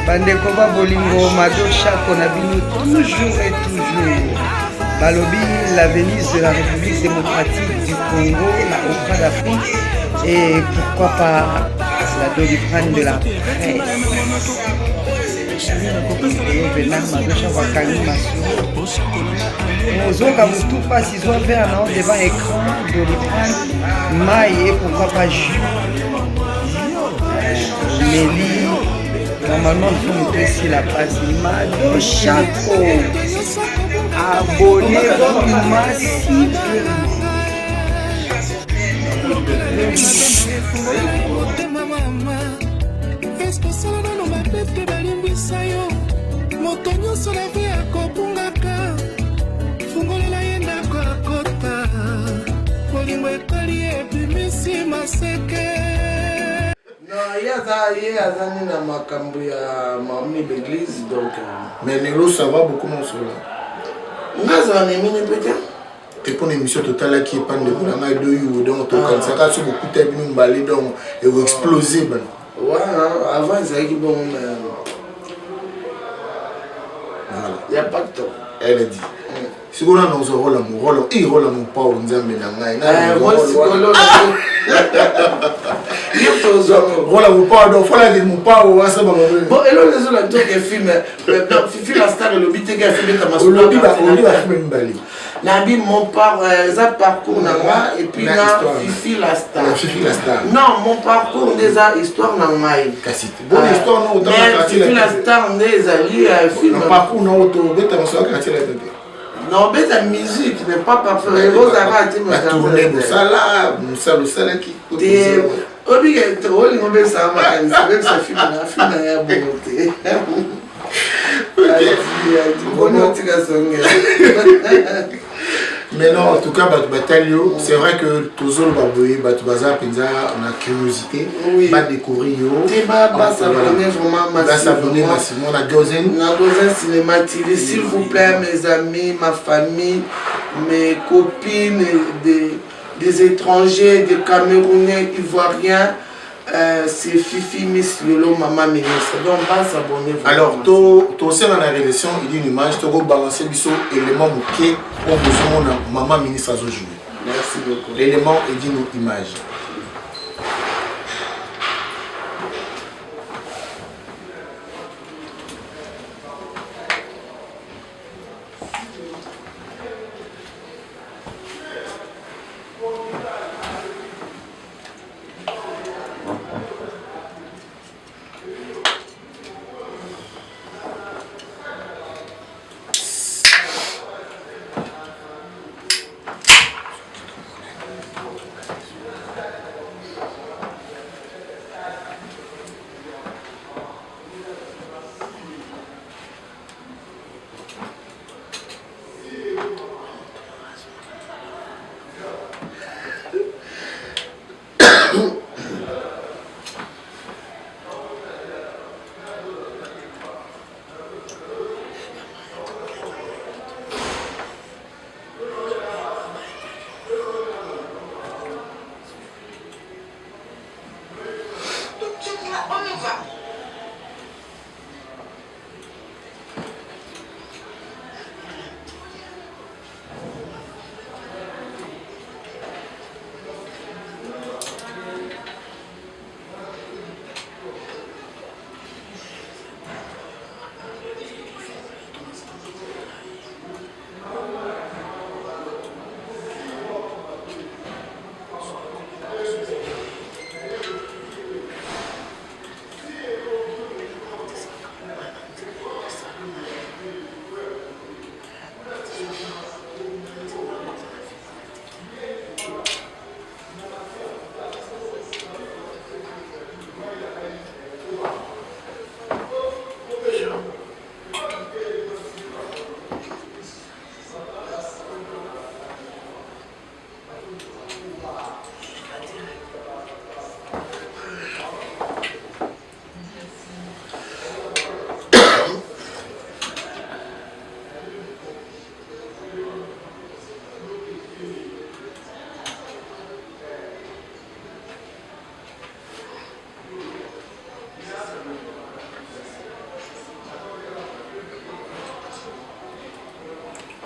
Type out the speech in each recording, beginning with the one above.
Bandeko ba bolingo Mado Chako na bino toujours et toujours. Balobi la Venise de la République démocratique du Congo, la Opéra d'Afrique et pourquoi pas la Doliprane de la presse. Venant Mado Chako Kani Masu. Ozoka Moutou passe ils ont fait un devant écran Doliprane, Maï et pourquoi pas Jus. Mélie. Normalement, il faut montrer si la passe Mado Chako. Abonnez-vous massivement. Non, il y a makambo ya mamie l'église donc mais Nelo ça va beaucoup mon soeur. Ngaza na mine peut-être. T'es pour une émission totale qui est pas de la main de you donc to kan ça ka sur beaucoup de binu balé donc et vous exploser ben. Ouais, avant ça qui bon il y a pas de temps. Elle a dit si on a nos rôle et rôle mon pas on nzambe na ngai moi psychologue. Voilà mon pas donc voilà que mon pas on va ça bon et là les autres donc film Fifi la star le bité qui a fait ta masse on le dit va film mbali nabi mon part ça parcours na moi et puis na Fifi la star non mon parcours déjà histoire na ngai kasi bonne histoire non autant Fifi la star des alliés film parcours non auto beta mon soeur quartier la tête. Non, mais la musique n'est pas parfaite. Vous avez la tournée de ça là, ça qui. Obligatoire, on va ça même ça film na beauté. Mais non, en tout cas, c'est vrai que tous les baboui, on a curiosité, on va découvrir. On va s'abonner massivement. On a Dozen Cinéma TV. S'il vous plaît, mes amis, ma famille, mes copines, des étrangers, des Camerounais, Ivoiriens. C'est Fifi Miss Lolo Maman Ministre. Donc on va s'abonner. Alors, tu sais dans la rédaction, il dit une image, tu vas balancer et élément qui ont besoin de Maman Ministre aujourd'hui. Merci beaucoup. L'élément, il dit une image.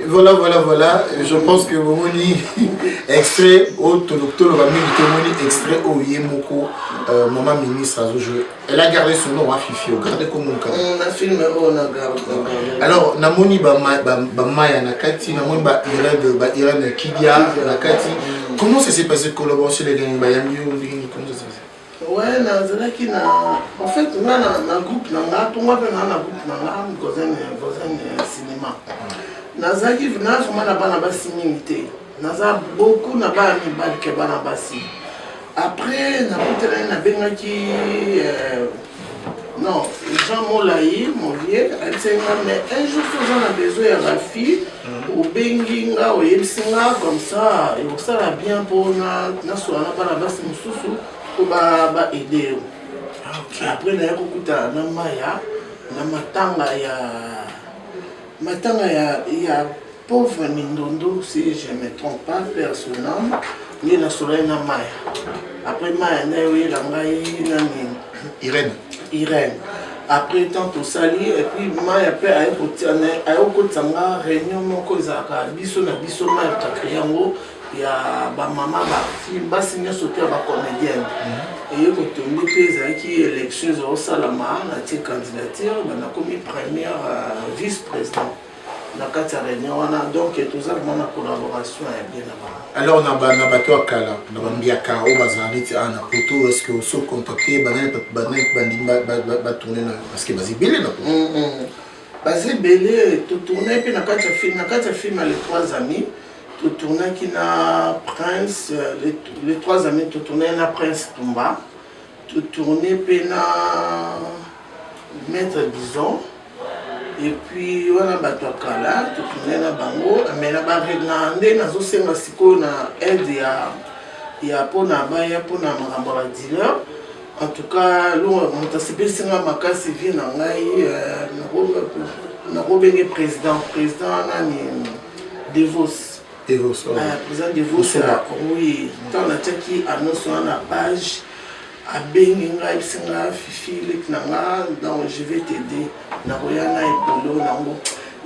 Voilà, voilà, voilà. Je pense que vous avez extrait au Tolokto, extrait au Yemoko, maman ministre a joué. Elle a gardé son nom à Fifi, regardez comment on a filmé, on a gardé. Alors, Namoni Maya Nakati, Namoni Irène Kidia Nakati. Comment ça s'est passé de collaboration les gars? Comment ça s'est passé? Ouais, en fait, on a un groupe, on a un groupe, cinéma. Nazaki vina vraiment na bana basi mingi. Naza beaucoup na bana mibali ke bana basi. Après na kutela na bengaki non, Jean Molayi, mon vieux, elle s'est mais un jour on a besoin de la fille au benginga au yebsinga comme ça et ça va bien pour na so na bana basi mususu pour ba aider. Après na yakuta na maya na matanga ya pauvre Mindondo, si je ne me trompe pas, personnellement, il y a soleil na Maya. Après Maya, il y a Irène. Après tant tout sali, et puis Maya peut aller au côté de la réunion, mon kozaka, biso na Maya, il y a ma maman, ma fille, ma sauté à comédienne. Et quand on est qui élection au Salama, on a été candidature, on a commis première vice-président. Donc tout ça, mon collaboration est bien là-bas. Alors, on a battu à Kala, on a Mbiaka, on a un photo, est-ce que vous contacté, parce que vas-y, belé, vas-y, belé, tout tourné, puis on a film les trois amis. Tout tourné qui n'a Prince, les trois amis, tout tourné na Prince Tumba, tout tourné puis na Maître Bison, et puis on a battu à Kala, tout tourné na Bango, mais na Barrenande, na Zosenga Siko na aide ya pour na baya pour na Marambora dealer. En tout cas, nous on a cibé singa makasi vient na ngai na robenge président nani Devos. Président de vous, oui, dans la qui annonce la page, à Benginga, Fifi, donc je vais t'aider.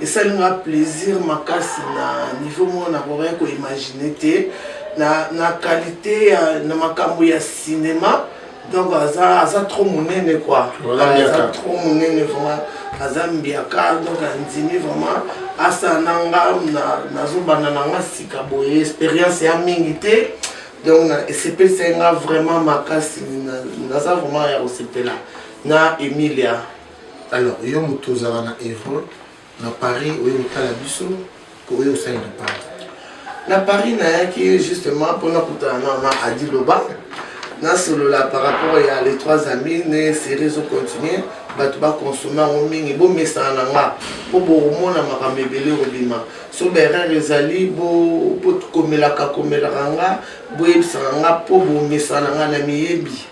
Et ça nous a plaisir, ma casse, na niveau moi, na ko imaginer na qualité, na makambo cinéma. Donc, ça trop monnaie quoi. Ça trop monnaie vraiment. Azambiaka, donc Anzini vraiment. Asananga, Nazubana, Sikaboye, expérience et amingité. Donc, c'est vraiment ma casse. Naza vraiment à OCP là. Na Emilia. Alors, il y a un Tozara na Evron, na Paris, où il y a la Bissot, où il y a aussi na Paris. Na Paris, qui justement, pour nous, à Diloba. Par rapport à les trois amis, les séries ont continué, tu vas consommer en ligne, bon mais ça en a pour beaucoup na makamebele obima. So bera rezali bo komela ka komela ranga, bo ebsanga po bo mesana na miyebi.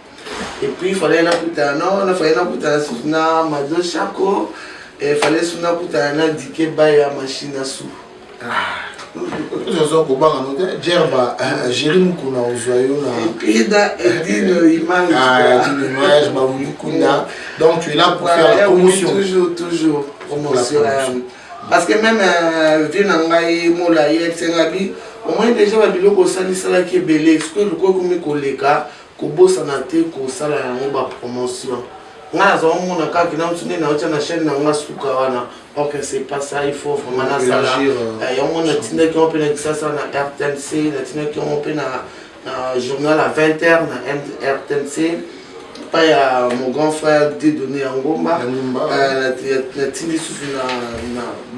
Et puis il fallait na kutana, on fallait na kutana na mado chako, et fallait suna kutana dike ba ya machine sou. Nous avons un Djerba, Jérim Kuna Ozoyo. Et puis, image, donc tu es là pour faire la promotion. Toujours promotion. Parce que même Vinangaï, Molaï, Sengabi, au moins déjà, il y a des gens qui sont belés. Est-ce que le coup comme Koleka, Kobo Sanate, Kosala, la promotion. Nga za omona ka kina mtsune na ocha na chaîne na nga suka wana. OK, c'est pas ça, il faut vraiment na sala. Ya omona tinda ki on peut na ça na RTNC, na tinda ki on peut na journal à 20h na RTNC. Pas ya mon grand frère Dédonné Ngomba. Na tindi sufi na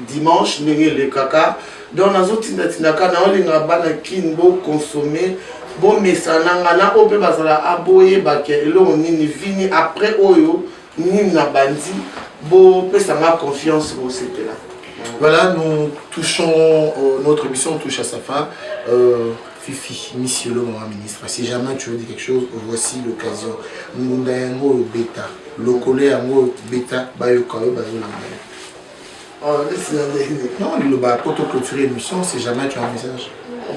dimanche ndenge le kaka. Donc nazo tinda ka na olinga bana kinbo consommer. Bon mais ça n'a pas pu passer à aboyer baké et là on y vini après oyo ni na bandi bon peut ça m'a confiance au CP là. Voilà, nous touchons notre émission touche à sa fin. Fifi, monsieur le ministre, si jamais tu veux dire quelque chose, voici l'occasion. Nous avons bêta, le collègue en bêta, bayokayo oh non, il va pour clôturer l'émission si jamais tu as un message.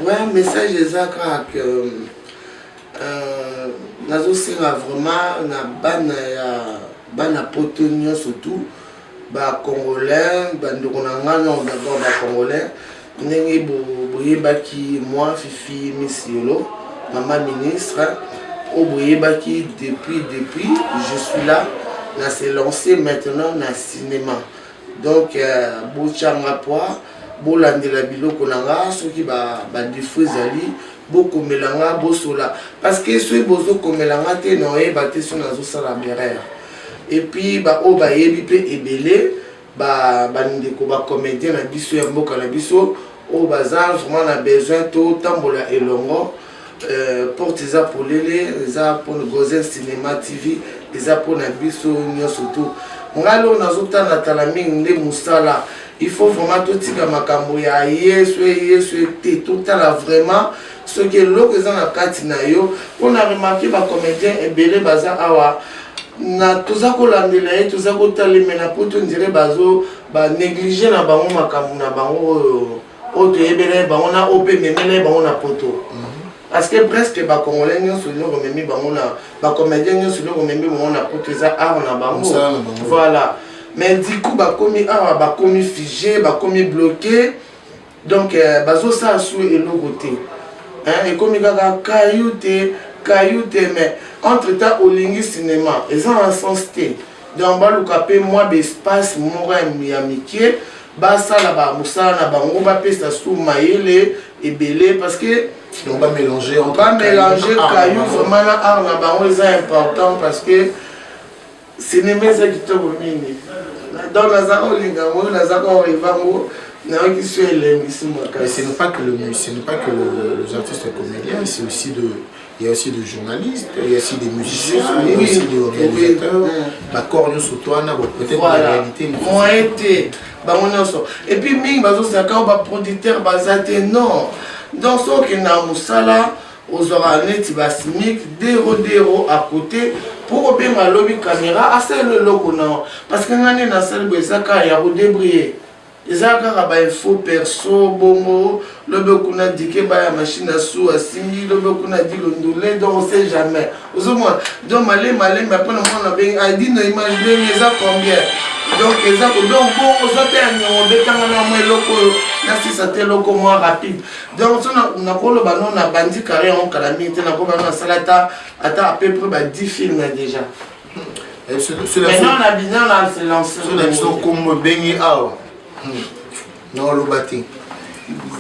Ouais, un message exact que nazo singa vraiment na bana potonio surtout ba congolais ba ndoko na ngana d'abord ba congolais ndenge boyebaki moi Fifi Misiolo maman ministre boyebaki depuis je suis là na se lancer maintenant na cinéma donc bochanga poa bolandela biloko nanga soki ba défaut ezali bokomelanga bosola parce que soki bozokomelanga te na oyeba te so nazosala berere et puis baoyo bayebi mpe ebele bandeko bacomédien na biso ya mboka na biso oyo baza vraiment na besoin totambola elongo porte eza polele eza mpona Gozen Cinéma TV eza mpona biso nyonso tu ngai lelo nazotala tala mingi nde mosala il faut vraiment totika makambo ya yesu te totala vraiment soki eloko eza na kati na yo mpona remarke bacomédien ebele baza awa na toza kolandela ye toza kotalemela mpo tondire bazo banéglige na bango makambo na bango oyo toyebela bango na oyo mpe memela bango na poto parce que presque bacongolais nyonso eloko memi bango na bacomédien nyonso eloko memi bango na poto eza art na bango voilà mais du coup bakomi awa bakomi figé bakomi bloqué donc bazosala su eloko te ekomi kaka kayu te mais entre temps olingi cinéma eza na sens te donc baluka mpe mwa baespace moko ya mike basala mosala na bango bapesa su mayele ebele parce que on va mélanger kayu vraiment na art na bango eza important parce que cinéma eza kitoko mingi donc naza olinga ngo naza koreva ngo nayoki so elembisi makasi. Mais ce n'est pas que les artistes comédiens, c'est aussi il y a aussi des journalistes, il y a aussi des musiciens, il y a aussi des réalisateurs. D'accord, nous sommes toi, peut-être la réalité. Moi été, et puis mingi bazosaka ba producteur bazate non. Donc ce qui na musala aux oranetti basimique dero à côté pour bien ma lobby caméra assez le logo non parce que ngane na salle bezaka ya redébrouiller ezaka ba info perso bongo lobe kuna dike ba ya machine à sous asimi lobe kuna di londolé donc on sait jamais ozomona donc malé mais après on a bien a dit no image bien ça combien donc ezako donc bon ozote anyo betanga na mo eloko na si ça te loko moins rapide donc on a kolo ba non na bandi carré on kala minute na ko ba na salata ata à peu près ba 10 films déjà maintenant on a bien là se lancer sur la sont comme bengi awa non le bâti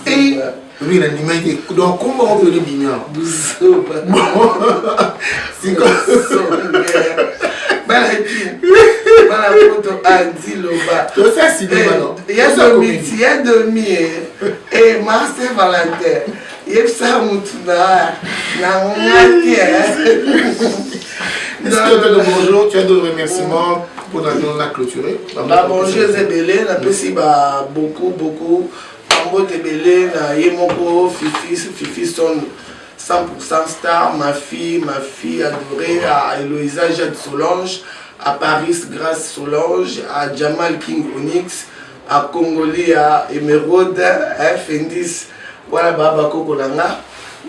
et oui la limite donc comment on peut le bignon c'est quoi Bala photo Andi Loba. Tout ça c'est non. Il y a demi et Marcel Valentin. Il y a ça mutuna na ngati. Est-ce que bonjour, tu as d'autres remerciements pour la clôturer? Bonjour Zebele, la pesi ba beaucoup Ambo Tebele na Yemoko Fifi son 100% star, ma fille adorée, à Eloïsa Jade Solange, à Paris Grâce Solange, à Jamal King Onyx, à Congolais, à Emeraude, à Fendis, voilà Baba Kokolanga,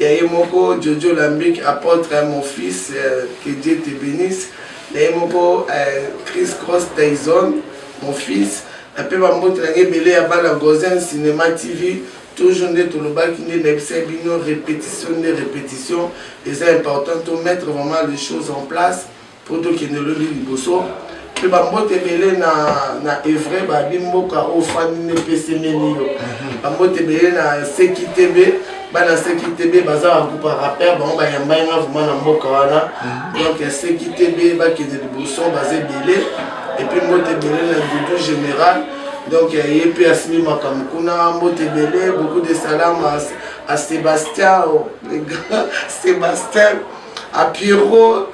il y a Yemoko Jojo Lambic, apôtre à mon fils, que Dieu te bénisse, il y a Yemoko Chris Cross Tyson, mon fils, un peu Bambo Trangé Belé à Bala Gozen Cinéma TV. Toujours de tout le bas qui n'est répétition et c'est important de mettre vraiment les choses en place pour tout qui ne le liboso puis bambote belé na evre ba bimboka ofani ne pese menio bambote belé na sekitebe bana sekitebe baza groupe rappeur ba ba yamba nga vraiment na mboka wana donc sekitebe ba qui ne liboso bazé belé et puis mbote belé na Doudou général. Donc il y a eu Asmi Makamukuna, Motebele, beaucoup de salam à Sébastien, le grand Sébastien, à Pierrot,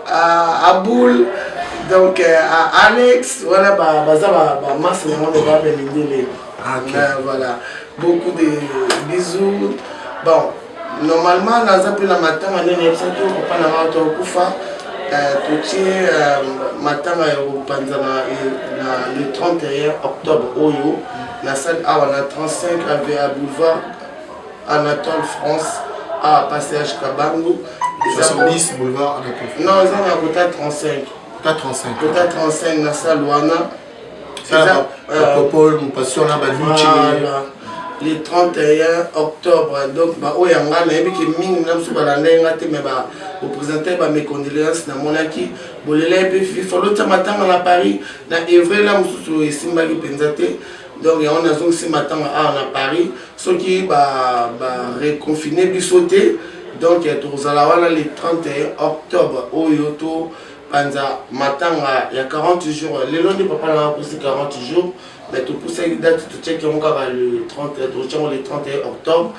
à Boule, donc à Alex, voilà, voilà, beaucoup de bisous. Bon, normalement, la matin, le 31 octobre Oyo, la salle A, on a 35 à Boulevard Anatole France à Passage Kabango. 70 Boulevard Anatole France. Non, ils ont un côté 35. Côté 35, la salle Wana. Ça, Paul, mon passion, la Baluchi. le 31 octobre. Donc, oyanga na yebi ke mingi na musu balandenga te me ba représenter ba mes condoléances na monaki bolela pe fifa l'autre matin à Paris na evre la musu esimba ki penzate. Donc on a donc ce matin à Paris ceux qui ba reconfiné bisoté. Donc tous à la le 31 octobre oyoto panza matanga il y a 40 jours les lois de papa là pour 40 jours. Mais tout pour cette date, tout check le 31 octobre,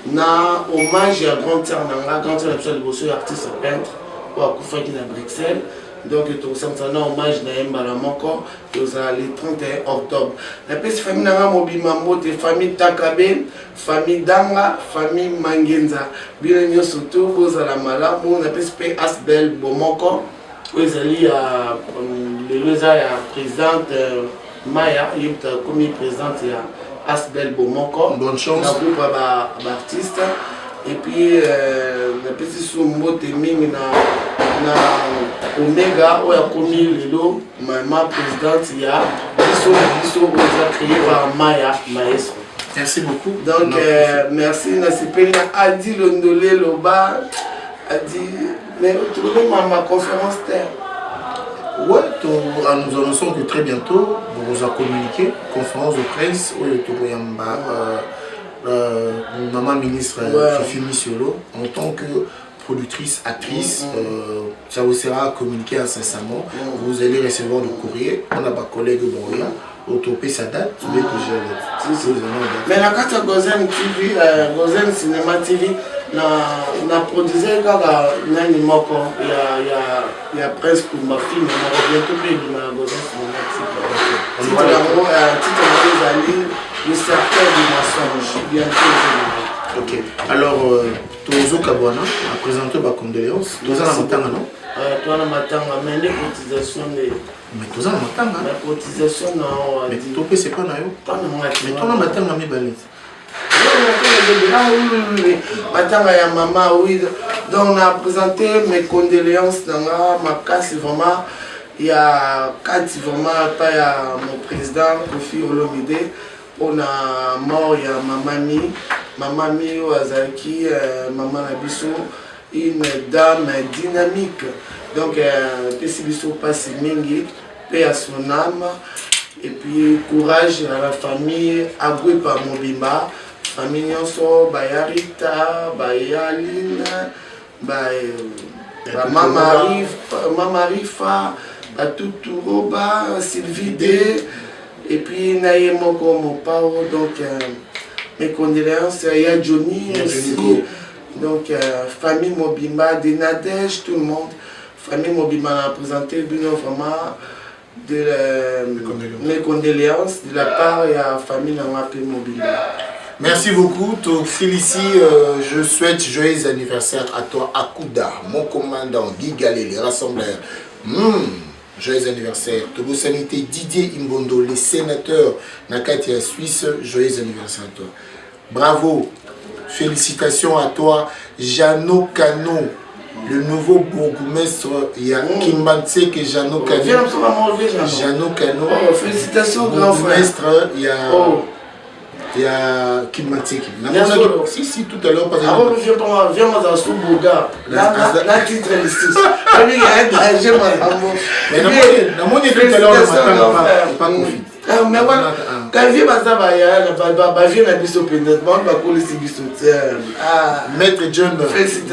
na hommage à grand terre nanga, grand terre absolu de artiste peintre, ou à Koufa qui est à Bruxelles. Donc tout ça, c'est un hommage à Mbala Moko, le 31 octobre. La petite famille nanga Mobimambo, des familles Takabe, famille Danga, famille Mangenza. Bien sûr surtout, vous à la malamu, la petite Asbel Bomoko, où ils allaient à la présidente. Maya, il est comme président à Asbel Bomoko. Bonne chance. Un groupe d'artistes. Et puis, le petit Soumbo Teming na Omega, où il a commis le lot, ma présidente, il y a Bisso, où il a créé par Maya, maestro. Merci beaucoup. Donc, merci. Nasipeli Adi Londolé Loba, Adi, mais retrouvez ma conférence terre. Ouais, nous annonçons que très bientôt, vous vous a communiqué, conférence de presse, où maman ministre Fifi Missiolo, en tant que productrice, actrice, ça vous sera communiqué incessamment. Vous allez recevoir le courrier, on a ma collègue Boria, autopé sa date, tu veux que je mais la carte à Gozen TV, Gozen Cinéma TV, na produisé kaka nani moko il y a presque ma fille mais on bientôt bien na Gozen Cinéma TV. Titre de le cercle du mensonge bientôt. Ok. Alors Tozo Kabwana a présenté ma condoléance. Tozo na matanga non? Toi na matanga mais les cotisations mais Tozo na matanga. La cotisation non. Mais topé c'est pas na yo. Mais toi na matanga mi balise. Matanga ya maman, oui. Donc on a présenté mes condoléances dans ma casse vraiment. Il y a 4 vraiment pas mon président Kofi Olomide. On a mort, il y a mamami Ozaki, maman Nabiso, une dame dynamique. Donc Pessi Biso passe mingi, paix à son âme. Et puis courage à la famille, Agoué par Mobimba. Famille Nyonso, Bayarita, Bayaline, Mama Rifa, Tuturoba, Sylvie D. Et puis Naye Moko Mopao, donc mes condoléances, il y a Johnny aussi. Donc famille Mobimba, des Nadège, tout le monde. Famille Mobimba a présenté vraiment mes condoléances de la part de la famille Mobimba. Merci beaucoup, Félicie, je souhaite joyeux anniversaire à toi, Akouda, mon commandant, Guy Galé, les rassembleurs. Joyeux anniversaire. Togo Sanité, Didier Imbondo, les sénateurs, Nakatia Suisse, joyeux anniversaire à toi. Bravo, félicitations à toi, Jeannot Cano, le nouveau bourgmestre, il y a Kimbanse que Jeannot Cano. Jeannot Cano, félicitations, grand frère. Bourgmestre, il y a Kimbanse. Si, tout à l'heure, viens dans son bourgard. Là, titre est ici. Mais tout à l'heure, le matin, pas confié. Mais voilà, quand il Maître John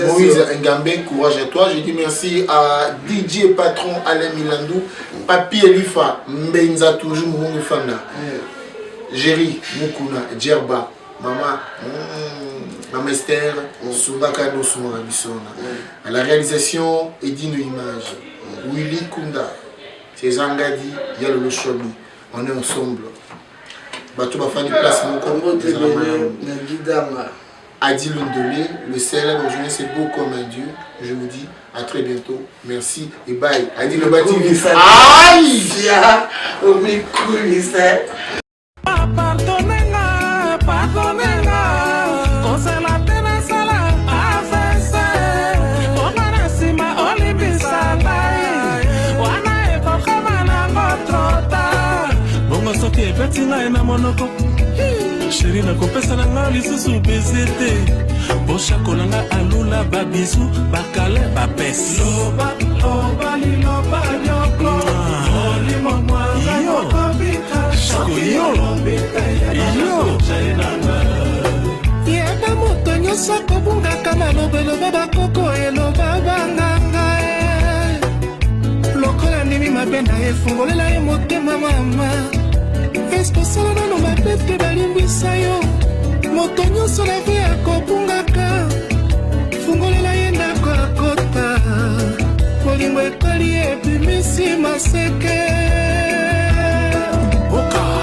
Moïse Ngambé, courage à toi. Je dis merci à DJ Patron Alain Milandou, Papi Elifa, Mbenza toujours Moungi Fana, Jerry Mukuna, Djerba, Maman Esther, Sumbaka Dosumara Bissona. À la réalisation, Edine Image, Willy Kunda, c'est Zangadi, Yalo Chobi. On est ensemble. Batou va faire du placement comme Adi Londolé, le célèbre journée, c'est beau comme un dieu. Je vous dis à très bientôt. Merci et bye. Adi le bâti. Aïe! bongo soki ebeti ngai na monoko sheri nakopesa na ngai lisusu beze te boshako na ngai alula babizu bakale bapesi loba loba liloba nyoko olimo mwanga nyokobika shako lobika yeba moto nyonso kobungaka malobeloba bakoko eloba banganga lokola ndimi mabe na ye fungolela ye motema mama espesala nano mabe mpe balimbwisa yo moto nyonso na vie akobungaka fungolela ye ndako akota molingo ekali ebimisi maseke